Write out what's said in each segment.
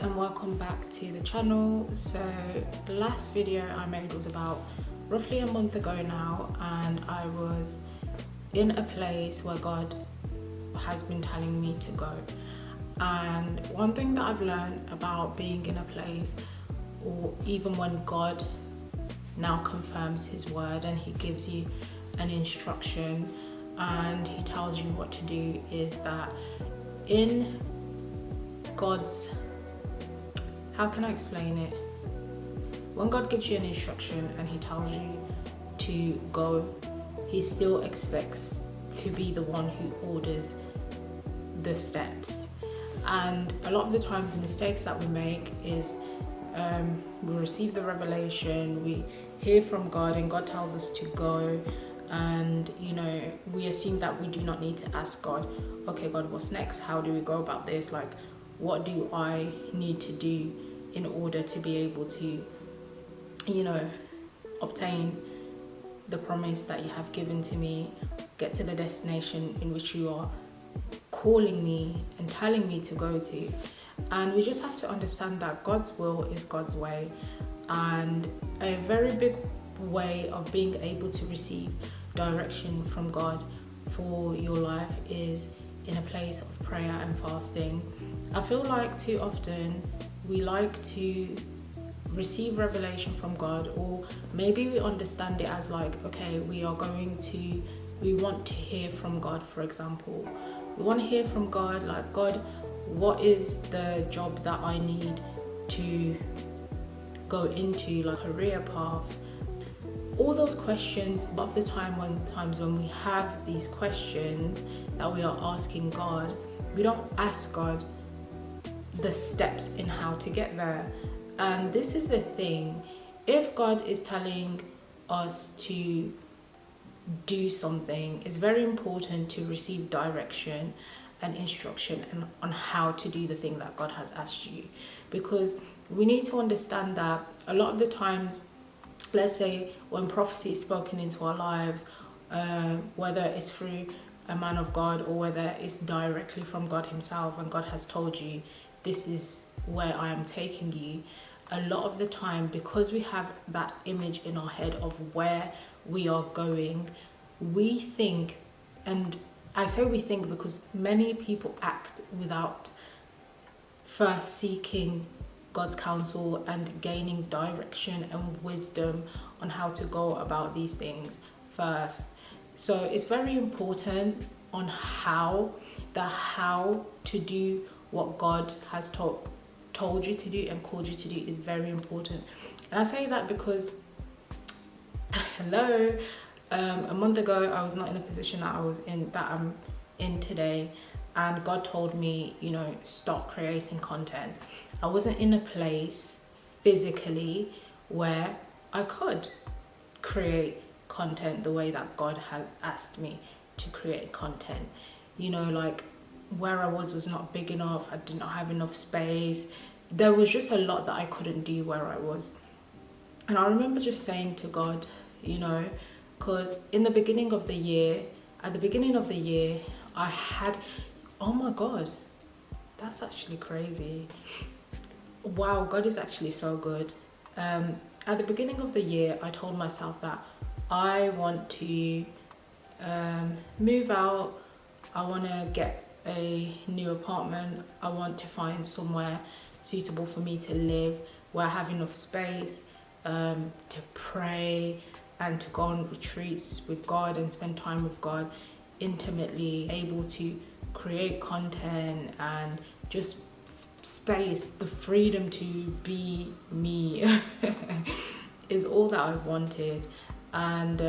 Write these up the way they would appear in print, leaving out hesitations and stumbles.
and welcome back to the channel. So the last video I made was about roughly a month ago now, and I was in a place where God has been telling me to go. And one thing that I've learned about being in a place, or even when God now confirms his word and he gives you an instruction and he tells you what to do, is that in God's, how can I explain it? When God gives you an instruction and he tells you to go, he still expects to be the one who orders the steps. And a lot of the times the mistakes that we make is we receive the revelation, we hear from God and God tells us to go, and we assume that we do not need to ask God, okay God, what's next? How do we go about this? Like, what do I need to do in order to be able to obtain the promise that you have given to me, get to the destination in which you are calling me and telling me to go to. And we just have to understand that God's will is God's way, and a very big way of being able to receive direction from God for your life is in a place of prayer and fasting. I feel like too often we like to receive revelation from God, or maybe we understand it as like, okay, we want to hear from God. For example, we want to hear from God, like, God, what is the job that I need to go into, like career path, all those questions. But of the times when we have these questions that we are asking God, we don't ask God the steps in how to get there. And this is the thing: if God is telling us to do something, it's very important to receive direction and instruction on how to do the thing that God has asked you, because we need to understand that a lot of the times, let's say when prophecy is spoken into our lives, whether it's through a man of God or whether it's directly from God himself, and God has told you, this is where I am taking you, a lot of the time, because we have that image in our head of where we are going, we think, and I say we think because many people act without first seeking God's counsel and gaining direction and wisdom on how to go about these things first. So it's very important on how to do what God has told you to do and called you to do is very important. And I say that because a month ago I was not in the position that I'm in today, and God told me, start creating content. I wasn't in a place physically where I could create content the way that God had asked me to create content. Like, where I was not big enough. I did not have enough space. There was just a lot that I couldn't do where I was. And I remember just saying to God, because at the beginning of the year, I had, oh my God, that's actually crazy. Wow, God is actually so good. At the beginning of the year, I told myself that I want to move out. I want to get a new apartment. I want to find somewhere suitable for me to live, where I have enough space to pray and to go on retreats with God and spend time with God intimately, able to create content and just space, the freedom to be me is all that I wanted. And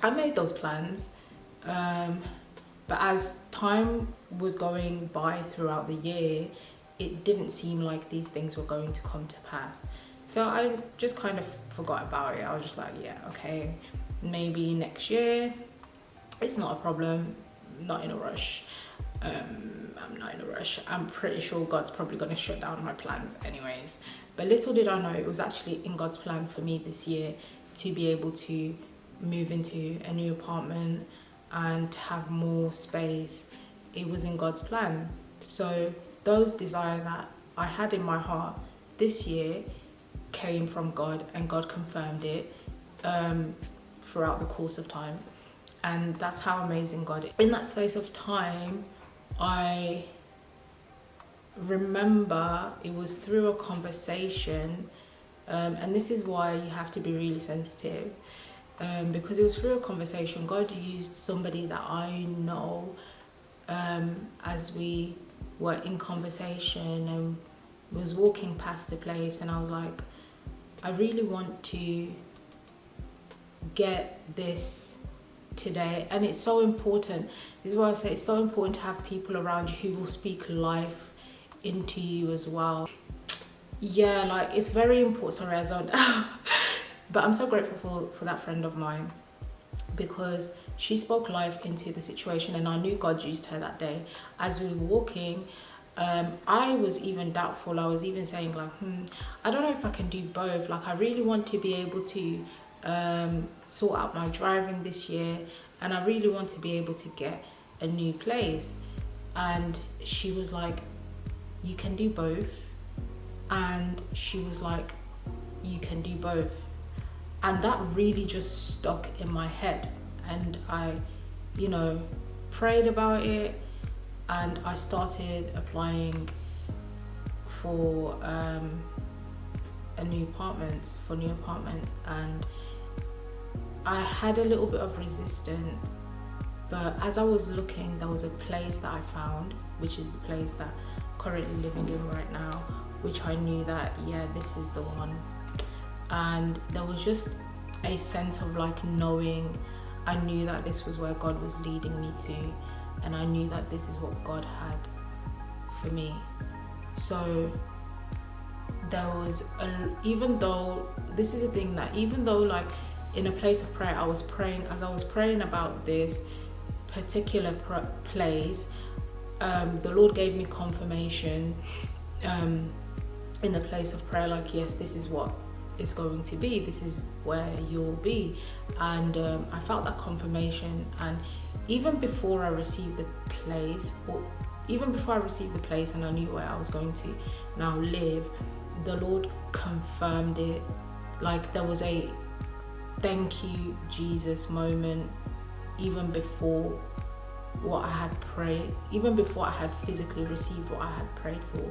I made those plans, but as time was going by throughout the year, it didn't seem like these things were going to come to pass. So I just kind of forgot about it. I was just like, yeah, okay, maybe next year. It's not a problem. Not in a rush. I'm not in a rush. I'm pretty sure God's probably going to shut down my plans anyways. But little did I know, it was actually in God's plan for me this year to be able to move into a new apartment and have more space. It was in God's plan. So those desires that I had in my heart this year came from God, and God confirmed it throughout the course of time. And that's how amazing God is. In that space of time, I remember it was through a conversation, and this is why you have to be really sensitive, because it was through a conversation. God used somebody that I know, as we were in conversation and was walking past the place, and I was like, I really want to get this today. And it's so important. This is why I say it's so important to have people around you who will speak life into you as well. Yeah, like it's very important. Sorry, I zoned out. But I'm so grateful for that friend of mine, because she spoke life into the situation, and I knew God used her that day. As we were walking, I was even doubtful. I was even saying like, I don't know if I can do both. Like, I really want to be able to sort out my driving this year, and I really want to be able to get a new place. And she was like, you can do both. And she was like, you can do both. And that really just stuck in my head, and I prayed about it, and I started applying for new apartments, and I had a little bit of resistance. But as I was looking, there was a place that I found, which is the place that I'm currently living in right now, which I knew that, yeah, this is the one. And there was just a sense of like knowing. I knew that this was where God was leading me to, and I knew that this is what God had for me. So there was even though this is a thing, that even though like in a place of prayer, I was praying, as I was praying about this particular place, the Lord gave me confirmation in the place of prayer, like, yes, this is what it's going to be, this is where you'll be. And I felt that confirmation. And even before I received the place, and I knew where I was going to now live, the Lord confirmed it. Like, there was a thank you Jesus moment even before what I had prayed, even before I had physically received what I had prayed for,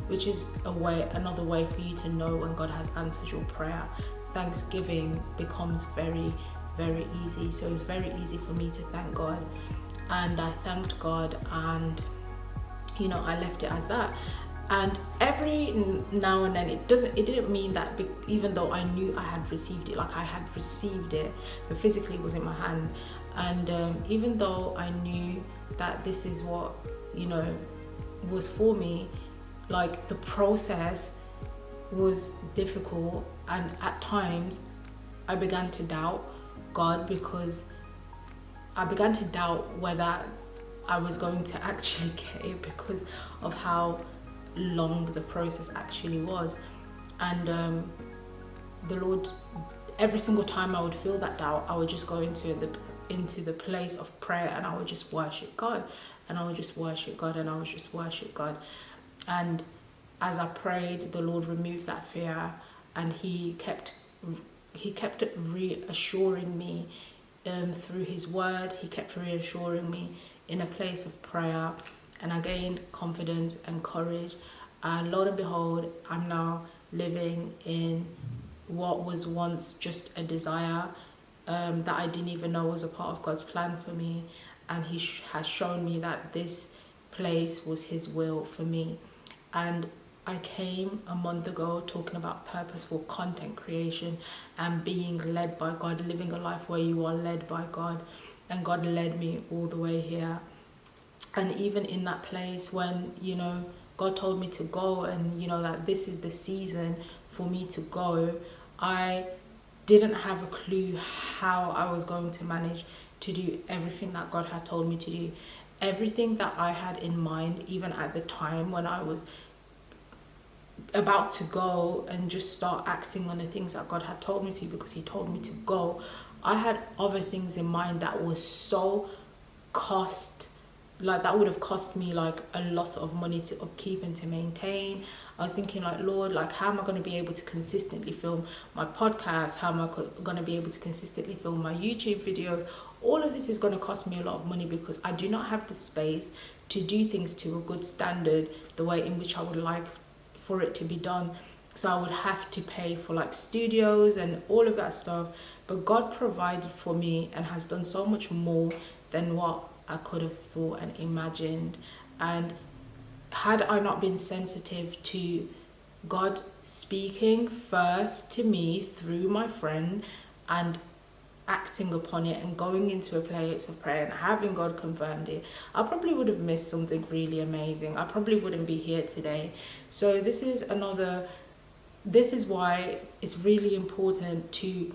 which is another way for you to know when God has answered your prayer. Thanksgiving becomes very, very easy. So it's very easy for me to thank God, and I thanked God, and I left it as that. And every now and then, it didn't mean that even though I knew I had received it, like I had received it, but physically it was in my hand. And even though I knew that this is what was for me, like the process was difficult, and at times I began to doubt God, because I began to doubt whether I was going to actually get it, because of how long the process actually was. And the Lord, every single time I would feel that doubt, I would just go into the place of prayer, and I would just worship God, and I would just worship God, and I would just worship God. And as I prayed, the Lord removed that fear, and He kept reassuring me through His word. He kept reassuring me in a place of prayer, and I gained confidence and courage. And lo and behold, I'm now living in what was once just a desire that I didn't even know was a part of God's plan for me. And He has shown me that this place was His will for me. And I came a month ago talking about purposeful content creation and being led by God, living a life where you are led by God. And God led me all the way here. And even in that place when, God told me to go, and, that this is the season for me to go, I didn't have a clue how I was going to manage to do everything that God had told me to do. Everything that I had in mind, even at the time when I was about to go and just start acting on the things that God had told me to, because He told me to go, I had other things in mind that was so cost, like that would have cost me like a lot of money to upkeep and to maintain. I was thinking like, Lord, like how am I going to be able to consistently film my podcast? How am I going to be able to consistently film my YouTube videos? All of this is going to cost me a lot of money because I do not have the space to do things to a good standard the way in which I would like for it to be done. So I would have to pay for like studios and all of that stuff. But God provided for me and has done so much more than what I could have thought and imagined. And had I not been sensitive to God speaking first to me through my friend and acting upon it and going into a place of prayer and having God confirmed it, I probably would have missed something really amazing. I probably wouldn't be here today. So this is why it's really important to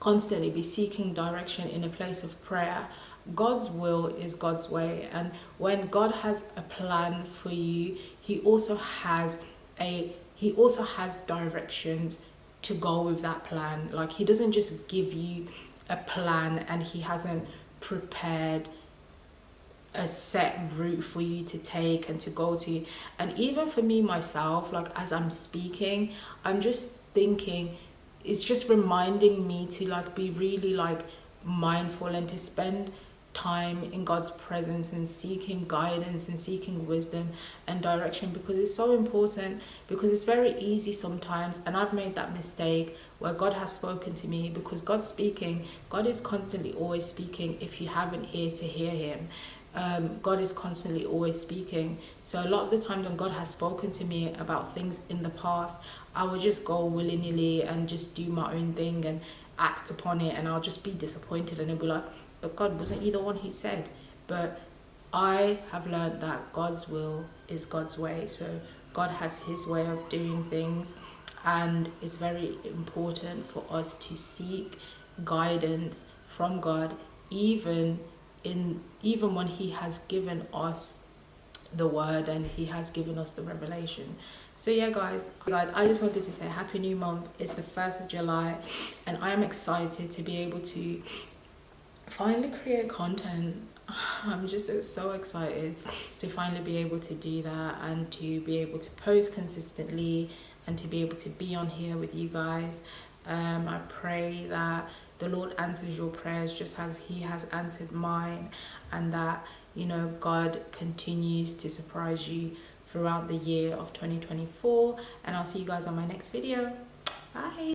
constantly be seeking direction in a place of prayer. God's will is God's way, and when God has a plan for you, he also has directions to go with that plan. Like he doesn't just give you a plan and he hasn't prepared a set route for you to take and to go to. And even for me myself, like as I'm speaking, I'm just thinking, it's just reminding me to like be really like mindful and to spend time in God's presence and seeking guidance and seeking wisdom and direction, because it's so important. Because it's very easy sometimes, and I've made that mistake, where God has spoken to me, because God's speaking, God is constantly always speaking if you have an ear to hear him. God is constantly always speaking. So a lot of the times when God has spoken to me about things in the past, I would just go willy-nilly and just do my own thing and act upon it, and I'll just be disappointed and it'll be like, but God, wasn't you the one who said? But I have learned that God's will is God's way. So God has his way of doing things, and it's very important for us to seek guidance from God, even when he has given us the word and he has given us the revelation. So yeah, guys, I just wanted to say happy new month. It's the 1st of July, and I am excited to be able to finally create content. I'm just so excited to finally be able to do that and to be able to post consistently and to be able to be on here with you guys. I pray that the Lord answers your prayers just as he has answered mine, and that, you know, God continues to surprise you throughout the year of 2024. And I'll see you guys on my next video. Bye.